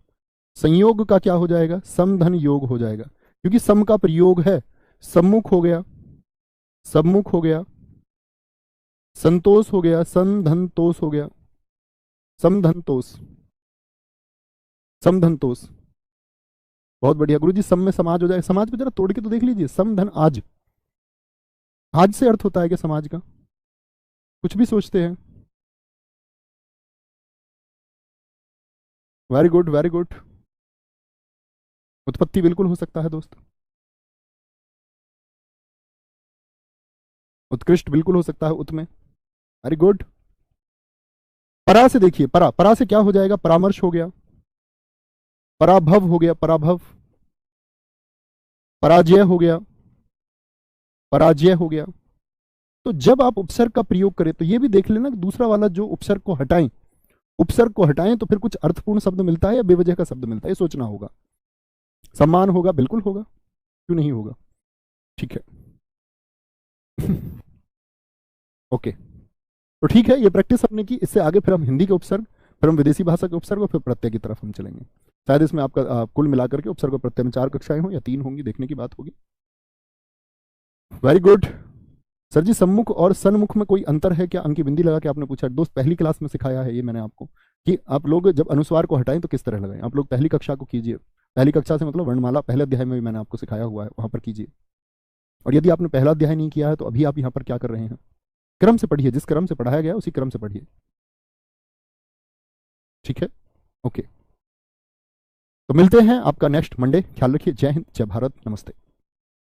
संयोग का क्या हो जाएगा? समधन योग हो जाएगा, क्योंकि सम का प्रयोग है। सम्मुख हो गया, सम्मुख हो गया, संतोष हो गया, संधन तोष हो गया, समधन तोष, समधन तोष। बहुत बढ़िया गुरुजी, सम में समाज हो जाएगा। समाज को जरा तोड़ के तो देख लीजिए, समधन आज, आज से अर्थ होता है क्या समाज का? कुछ भी सोचते हैं। Very good, very good. उत्पत्ति बिल्कुल हो सकता है दोस्त, उत्कृष्ट बिल्कुल हो सकता है उत में। Very good. परा से देखिए, परा, परा से क्या हो जाएगा? परामर्श हो गया, पराभव हो गया, पराभव, पराजय हो गया, पराजय हो गया। तो जब आप उपसर्ग का प्रयोग करें, तो ये भी देख लेना कि दूसरा वाला जो उपसर्ग को हटाएं, उपसर्ग को हटाएं तो फिर कुछ अर्थपूर्ण शब्द मिलता है या बेवजह का शब्द मिलता है, ये सोचना होगा। सम्मान होगा, बिल्कुल होगा, क्यों नहीं होगा, ठीक है। ओके, तो ठीक है, ये प्रैक्टिस हमने की। इससे आगे फिर हम हिंदी के उपसर्ग, फिर हम विदेशी भाषा के उपसर्ग, और फिर प्रत्यय की तरफ हम चलेंगे। शायद इसमें आपका कुल मिलाकर के उपसर्ग और प्रत्यय में 4 कक्षाएं हों या 3 होंगी, देखने की बात होगी। Very good. सर जी सम्मुख और सन्मुख में कोई अंतर है क्या? अंकी बिंदी लगा के आपने पूछा। दोस्त पहली क्लास में सिखाया है ये मैंने आपको, कि आप लोग जब अनुस्वार को हटाएं तो किस तरह लगाएं। आप लोग पहली कक्षा को कीजिए, पहली कक्षा से मतलब वर्णमाला पहले अध्याय में भी मैंने आपको सिखाया हुआ है, वहां पर कीजिए। और यदि आपने पहला अध्याय नहीं किया है, तो अभी आप यहाँ पर क्या कर रहे हैं? क्रम से पढ़िए, जिस क्रम से पढ़ाया गया उसी क्रम से पढ़िए, ठीक है। ओके, तो मिलते हैं आपका नेक्स्ट मंडे। ख्याल रखिए। जय हिंद, जय भारत, नमस्ते।